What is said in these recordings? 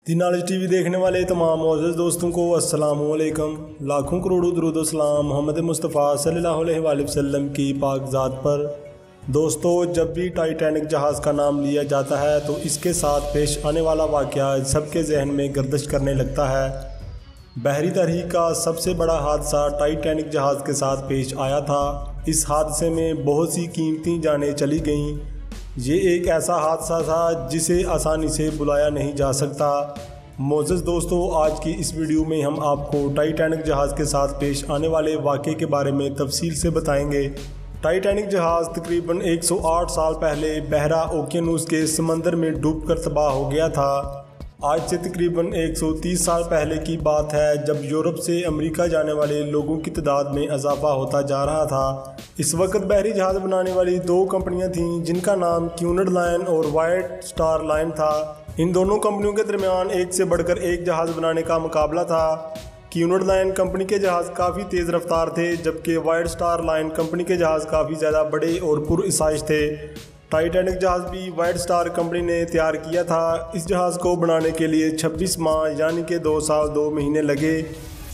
दी knowledge TV देखने वाले तमाम मोअज़्ज़ज़ दोस्तों को अस्सलाम वालेकुम। लाखों करोड़ों दुरूद व सलाम मोहम्मद मुस्तफ़ा सल्लल्लाहु अलैहि वसल्लम की पाक ज़ात पर। दोस्तों, जब भी टाइटैनिक जहाज़ का नाम लिया जाता है तो इसके साथ पेश आने वाला वाक़या सबके जहन में गर्दिश करने लगता है। बहरी तहरीक का सबसे बड़ा हादसा टाइटैनिक जहाज़ के साथ पेश आया था। इस हादसे में बहुत सी कीमती जानें चली गईं। ये एक ऐसा हादसा था जिसे आसानी से बुलाया नहीं जा सकता। मोअज़्ज़ज़ दोस्तों, आज की इस वीडियो में हम आपको टाइटैनिक जहाज़ के साथ पेश आने वाले वाक़े के बारे में तफसील से बताएंगे। टाइटैनिक जहाज़ तकरीबन 108 साल पहले बहरा ओकियानूस के समंदर में डूबकर तबाह हो गया था। आज से तकरीबन 130 साल पहले की बात है, जब यूरोप से अमेरिका जाने वाले लोगों की तादाद में इजाफा होता जा रहा था। इस वक्त बहरी जहाज़ बनाने वाली दो कंपनियां थीं, जिनका नाम क्यूनेड लाइन और वाइट स्टार लाइन था। इन दोनों कंपनियों के दरमियान एक से बढ़कर एक जहाज़ बनाने का मुकाबला था। क्यूनेड लाइन कंपनी के जहाज़ काफ़ी तेज़ रफ्तार थे, जबकि वाइट स्टार लाइन कंपनी के जहाज़ काफ़ी ज़्यादा बड़े और पुरआसाइश थे। टाइटैनिक जहाज़ भी वाइट स्टार कंपनी ने तैयार किया था। इस जहाज़ को बनाने के लिए 26 माह यानी कि 2 साल 2 महीने लगे।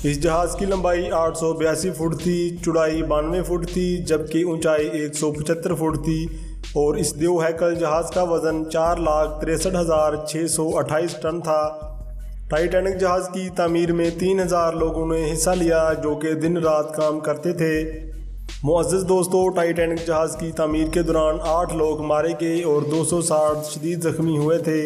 इस जहाज़ की लंबाई 882 फुट थी, चौड़ाई 92 फुट थी, जबकि ऊंचाई 175 फुट थी और इस देव हैकल जहाज़ का वज़न 4,63,628 टन था। टाइटैनिक जहाज़ की तामीर में 3000 लोगों ने हिस्सा लिया, जो कि दिन रात काम करते थे। मुअज़्ज़ज़ दोस्तों, टाइटैनिक जहाज़ की तामीर के दौरान 8 लोग मारे गए और 260 शदीद ज़ख्मी हुए थे।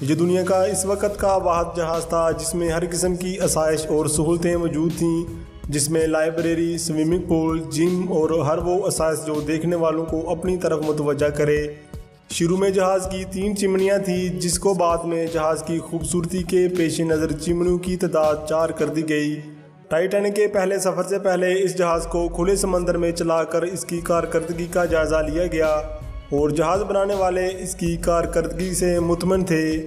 ये दुनिया का इस वक्त का वाहिद जहाज़ था जिसमें हर किस्म की आसाइश और सहूलतें मौजूद थीं, जिसमें लाइब्रेरी, स्विमिंग पूल, जिम और हर वो आसाइश जो देखने वालों को अपनी तरफ मुतवज्जा करे। शुरू में जहाज़ की 3 चिमनियाँ थी, जिसको बाद में जहाज़ की खूबसूरती के पेश नज़र चिमनियों की तादाद 4 कर दी गई। टाइटैनिक के पहले सफ़र से पहले इस जहाज़ को खुले समंदर में चलाकर इसकी कारकर्दगी का जायज़ा लिया गया और जहाज़ बनाने वाले इसकी कारकर्दगी से मुतमईन थे।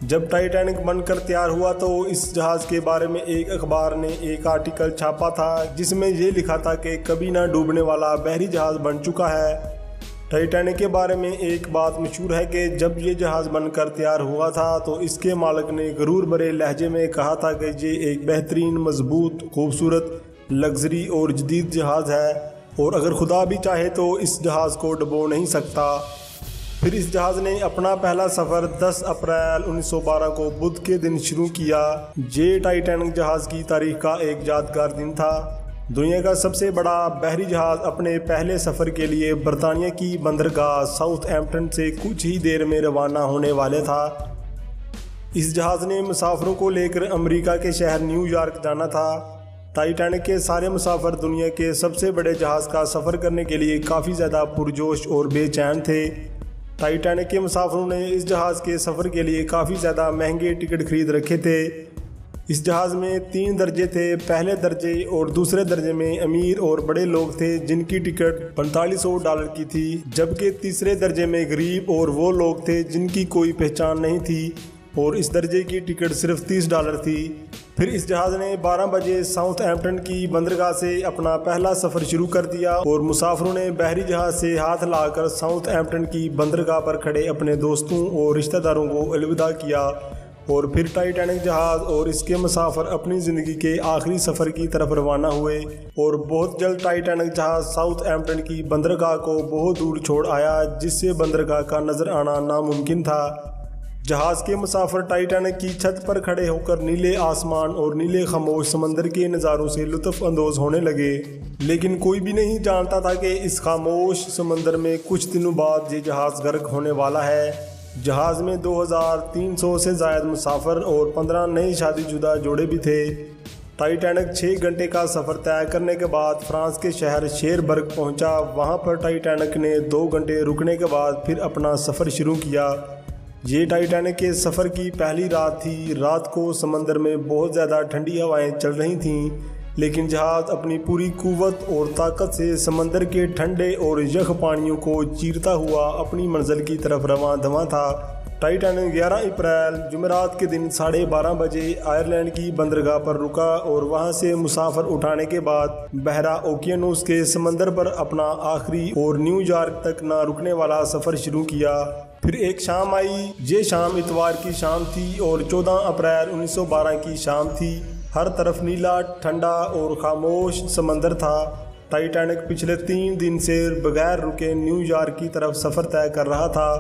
जब टाइटैनिक बनकर तैयार हुआ तो इस जहाज़ के बारे में एक अखबार ने एक आर्टिकल छापा था, जिसमें ये लिखा था कि कभी ना डूबने वाला बहरी जहाज़ बन चुका है। टाइटैनिक के बारे में एक बात मशहूर है कि जब ये जहाज़ बनकर तैयार हुआ था तो इसके मालिक ने गरूर भरे लहजे में कहा था कि ये एक बेहतरीन, मजबूत, खूबसूरत, लग्जरी और जदीद जहाज़ है और अगर खुदा भी चाहे तो इस जहाज़ को डुबो नहीं सकता। फिर इस जहाज़ ने अपना पहला सफ़र 10 अप्रैल 1912 को बुध के दिन शुरू किया। ये टाइटैनिक जहाज़ की तारीख का एक यादगार दिन था। दुनिया का सबसे बड़ा बहरी जहाज़ अपने पहले सफ़र के लिए बरतानिया की बंदरगाह साउथहैम्पटन से कुछ ही देर में रवाना होने वाले था। इस जहाज़ ने मुसाफिरों को लेकर अमेरिका के शहर न्यूयॉर्क जाना था। टाइटैनिक के सारे मुसाफिर दुनिया के सबसे बड़े जहाज़ का सफ़र करने के लिए काफ़ी ज़्यादा पुरजोश और बेचैन थे। टाइटैनिक के मुसाफिरों ने इस जहाज़ के सफ़र के लिए काफ़ी ज़्यादा महंगे टिकट खरीद रखे थे। इस जहाज़ में 3 दर्जे थे। पहले दर्जे और दूसरे दर्जे में अमीर और बड़े लोग थे, जिनकी टिकट $4500 की थी, जबकि तीसरे दर्जे में गरीब और वो लोग थे जिनकी कोई पहचान नहीं थी और इस दर्जे की टिकट सिर्फ $30 थी। फिर इस जहाज़ ने 12 बजे साउथहैम्पटन की बंदरगाह से अपना पहला सफ़र शुरू कर दिया और मुसाफिरों ने बहरी जहाज़ से हाथ लाकर साउथहैम्पटन की बंदरगाह पर खड़े अपने दोस्तों और रिश्तेदारों को अलविदा किया और फिर टाइटैनिक जहाज़ और इसके मुसाफिर अपनी ज़िंदगी के आखिरी सफ़र की तरफ रवाना हुए और बहुत जल्द टाइटैनिक जहाज़ साउथहैम्पटन की बंदरगाह को बहुत दूर छोड़ आया, जिससे बंदरगाह का नज़र आना नामुमकिन था। जहाज़ के मुसाफिर टाइटैनिक की छत पर खड़े होकर नीले आसमान और नीले खामोश समंदर के नज़ारों से लुत्फ़ अंदोज़ होने लगे, लेकिन कोई भी नहीं जानता था कि इस खामोश समंदर में कुछ दिनों बाद ये जहाज़ गर्क होने वाला है। जहाज़ में 2300 से ज़ायद मुसाफिर और 15 नए शादीशुदा जोड़े भी थे। टाइटैनिक 6 घंटे का सफ़र तय करने के बाद फ्रांस के शहर शेरबर्ग पहुंचा। वहां पर टाइटैनिक ने 2 घंटे रुकने के बाद फिर अपना सफ़र शुरू किया। ये टाइटैनिक के सफ़र की पहली रात थी। रात को समंदर में बहुत ज़्यादा ठंडी हवाएं चल रही थीं, लेकिन जहाज़ अपनी पूरी कुव्वत और ताकत से समंदर के ठंडे और यख पानियों को चीरता हुआ अपनी मंजिल की तरफ रवां धवां था। ٹائٹینک 11 اپریل جمعرات کے دن 12:30 بجے آئرلینڈ کی بندرگاہ پر رکا اور وہاں سے مسافر اٹھانے کے بعد بحیرہ اوقیانوس کے سمندر پر اپنا آخری اور نیو یارک تک نہ رکنے والا سفر شروع کیا۔ پھر ایک شام آئی۔ یہ شام اتوار کی شام تھی اور 14 اپریل 1912 کی شام تھی۔ ہر طرف نیلا، ٹھنڈا اور خاموش سمندر تھا۔ ٹائٹینک پچھلے 3 دن سے بغیر رکے نیو یارک کی طرف سفر طے کر رہا تھا۔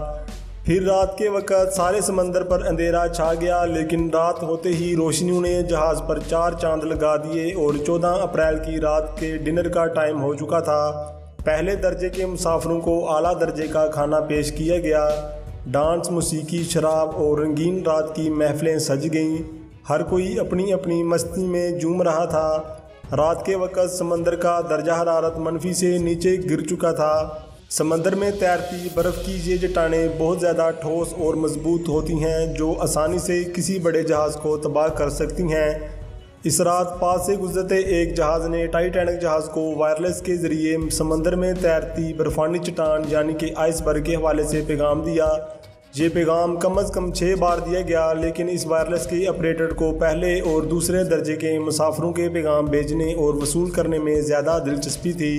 پھر رات کے وقت سارے سمندر پر اندھیرا چھا گیا، لیکن رات ہوتے ہی روشنیوں نے جہاز پر 4 چاند لگا دیے اور 14 اپریل کی رات کے ڈنر کا ٹائم ہو چکا تھا۔ پہلے درجے کے مسافروں کو اعلیٰ درجے کا کھانا پیش کیا گیا۔ ڈانس، موسیقی، شراب اور رنگین رات کی محفلیں سج گئیں۔ ہر کوئی اپنی اپنی مستی میں جھوم رہا تھا۔ رات کے وقت سمندر کا درجہ حرارت منفی سے نیچے گر چکا تھا۔ سمندر میں تیرتی برف کی یہ چٹانیں بہت زیادہ ٹھوس اور مضبوط ہوتی ہیں، جو آسانی سے کسی بڑے جہاز کو تباہ کر سکتی ہیں۔ اس رات پاس سے گزرتے ایک جہاز نے ٹائٹینک جہاز کو وائرلیس کے ذریعے سمندر میں تیرتی برفانی چٹان یعنی کہ آئس برگ کے حوالے سے پیغام دیا۔ یہ پیغام کم از کم 6 بار دیا گیا، لیکن اس وائرلیس کے آپریٹر کو پہلے اور دوسرے درجے کے مسافروں کے پیغام بھیجنے اور وصول کرنے میں زیادہ دلچسپی تھی۔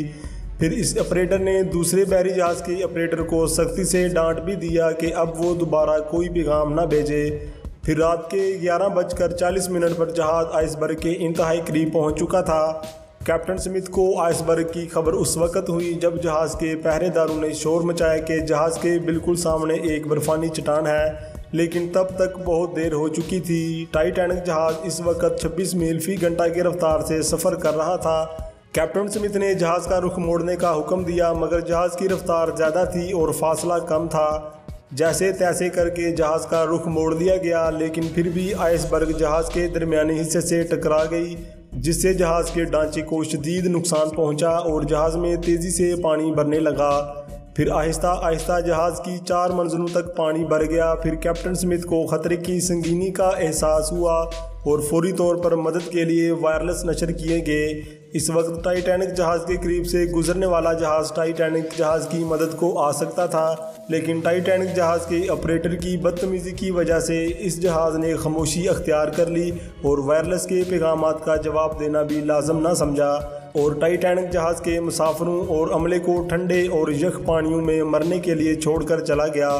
پھر اس آپریٹر نے دوسرے بحری جہاز کے آپریٹر کو سختی سے ڈانٹ بھی دیا کہ اب وہ دوبارہ کوئی پیغام نہ بھیجے۔ پھر رات کے 11:40 پر جہاز آئس برگ کے انتہائی قریب پہنچ چکا تھا۔ کیپٹن سمتھ کو آئس برگ کی خبر اس وقت ہوئی جب جہاز کے پہرے داروں نے شور مچایا کہ جہاز کے بالکل سامنے ایک برفانی چٹان ہے، لیکن تب تک بہت دیر ہو چکی تھی۔ ٹائٹینک جہاز اس وقت 26 میل فی گھنٹہ کی رفتار سے سفر کر رہا تھا۔ کیپٹن سمتھ نے جہاز کا رخ موڑنے کا حکم دیا، مگر جہاز کی رفتار زیادہ تھی اور فاصلہ کم تھا۔ جیسے تیسے کر کے جہاز کا رخ موڑ لیا گیا، لیکن پھر بھی آئس برگ جہاز کے درمیانی حصے سے ٹکرا گئی، جس سے جہاز کے ڈھانچے کو شدید نقصان پہنچا اور جہاز میں تیزی سے پانی بھرنے لگا۔ پھر آہستہ آہستہ جہاز کی 4 منزلوں تک پانی بھر گیا۔ پھر کیپٹن سمتھ کو خطرے کی سنگینی کا احساس ہوا اور فوری طور پر مدد کے لیے وائرلیس نشر کیے گئے۔ اس وقت ٹائٹینک جہاز کے قریب سے گزرنے والا جہاز ٹائٹینک جہاز کی مدد کو آ سکتا تھا، لیکن ٹائٹینک جہاز کے آپریٹر کی بدتمیزی کی وجہ سے اس جہاز نے خاموشی اختیار کر لی اور وائرلیس کے پیغامات کا جواب دینا بھی لازم نہ سمجھا، اور ٹائٹینک جہاز کے مسافروں اور عملے کو ٹھنڈے اور یخ پانیوں میں مرنے کے لیے چھوڑ کر چلا گیا۔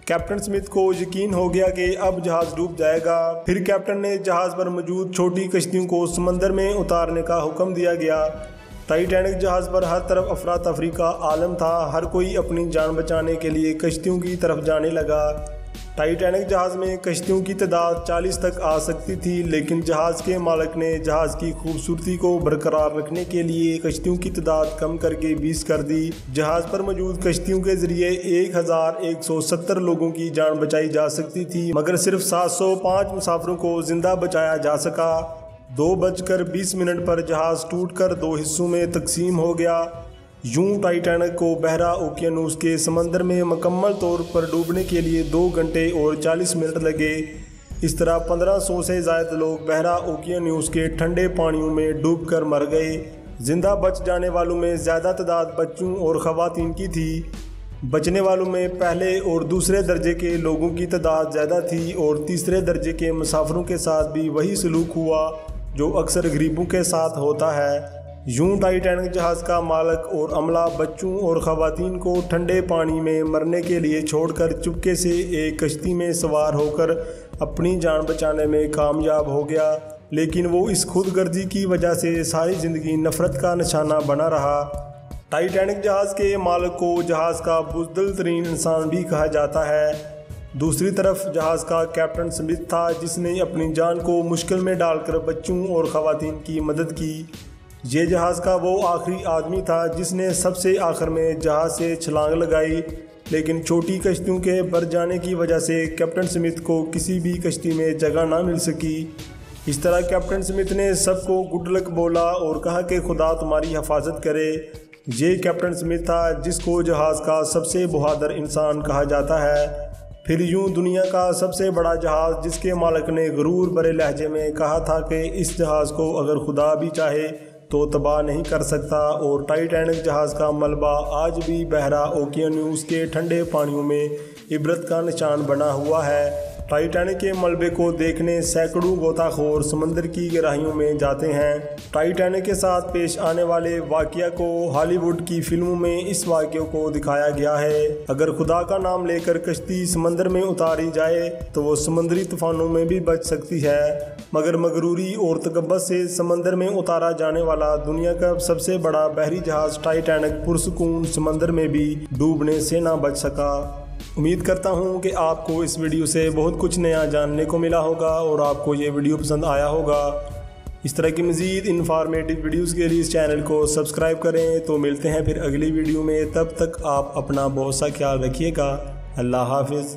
کیپٹن سمتھ کو یقین ہو گیا کہ اب جہاز ڈوب جائے گا۔ پھر کیپٹن نے جہاز پر موجود چھوٹی کشتیوں کو سمندر میں اتارنے کا حکم دیا گیا۔ ٹائٹینک جہاز پر ہر طرف افراتفری کا عالم تھا۔ ہر کوئی اپنی جان بچانے کے لیے کشتیوں کی طرف جانے لگا۔ ٹائٹینک جہاز میں کشتیوں کی تعداد 40 تک آ سکتی تھی، لیکن جہاز کے مالک نے جہاز کی خوبصورتی کو برقرار رکھنے کے لیے کشتیوں کی تعداد کم کر کے 20 کر دی۔ جہاز پر موجود کشتیوں کے ذریعے 1170 لوگوں کی جان بچائی جا سکتی تھی، مگر صرف 705 مسافروں کو زندہ بچایا جا سکا۔ 2:20 پر جہاز ٹوٹ کر 2 حصوں میں تقسیم ہو گیا۔ یوں ٹائٹینک کو بحیرہ اوقیانوس کے سمندر میں مکمل طور پر ڈوبنے کے لیے 2 گھنٹے اور 40 منٹ لگے۔ اس طرح 1500 سے زائد لوگ بحیرہ اوقیانوس کے ٹھنڈے پانیوں میں ڈوب کر مر گئے۔ زندہ بچ جانے والوں میں زیادہ تعداد بچوں اور خواتین کی تھی۔ بچنے والوں میں پہلے اور دوسرے درجے کے لوگوں کی تعداد زیادہ تھی، اور تیسرے درجے کے مسافروں کے ساتھ بھی وہی سلوک ہوا جو اکثر غریبوں کے ساتھ ہوتا ہے۔ یوں ٹائٹینک جہاز کا مالک اور عملہ بچوں اور خواتین کو ٹھنڈے پانی میں مرنے کے لیے چھوڑ کر چپکے سے ایک کشتی میں سوار ہو کر اپنی جان بچانے میں کامیاب ہو گیا، لیکن وہ اس خود غرضی کی وجہ سے ساری زندگی نفرت کا نشانہ بنا رہا۔ ٹائٹینک جہاز کے مالک کو جہاز کا بزدل ترین انسان بھی کہا جاتا ہے۔ دوسری طرف جہاز کا کیپٹن سمتھ تھا، جس نے اپنی جان کو مشکل میں ڈال کر بچوں اور خواتین کی مدد کی۔ یہ جہاز کا وہ آخری آدمی تھا جس نے سب سے آخر میں جہاز سے چھلانگ لگائی، لیکن چھوٹی کشتیوں کے بھر جانے کی وجہ سے کیپٹن سمتھ کو کسی بھی کشتی میں جگہ نہ مل سکی۔ اس طرح کیپٹن سمتھ نے سب کو گڈ لک بولا اور کہا کہ خدا تمہاری حفاظت کرے۔ یہ کیپٹن سمتھ تھا جس کو جہاز کا سب سے بہادر انسان کہا جاتا ہے۔ پھر یوں دنیا کا سب سے بڑا جہاز، جس کے مالک نے غرور بھرے لہجے میں کہا تھا کہ اس جہاز کو اگر خدا بھی چاہے तो तबाह नहीं कर सकता और टाइटैनिक जहाज़ का मलबा आज भी बहरा ओकियानूस के ठंडे पानियों में इबरत का निशान बना हुआ है। टाइटैनिक के मलबे को देखने सैकड़ों गोताखोर समंदर की गहराइयों में जाते हैं। टाइटैनिक के साथ पेश आने वाले वाक़या को हॉलीवुड की फिल्मों में इस वाक़े को दिखाया गया है। अगर खुदा का नाम लेकर कश्ती समंदर में उतारी जाए तो वो समंदरी तूफानों में भी बच सकती है, मगर मगरूरी और तकब्बुर से समंदर में उतारा जाने वाला दुनिया का सबसे बड़ा बहरी जहाज़ टाइटैनिक पुरसुकून समंदर में भी डूबने से ना बच सका। उम्मीद करता हूँ कि आपको इस वीडियो से बहुत कुछ नया जानने को मिला होगा और आपको ये वीडियो पसंद आया होगा। इस तरह की मज़ीद इन्फॉर्मेटिव वीडियोस के लिए इस चैनल को सब्सक्राइब करें। तो मिलते हैं फिर अगली वीडियो में, तब तक आप अपना बहुत सा ख्याल रखिएगा। अल्लाह हाफिज़।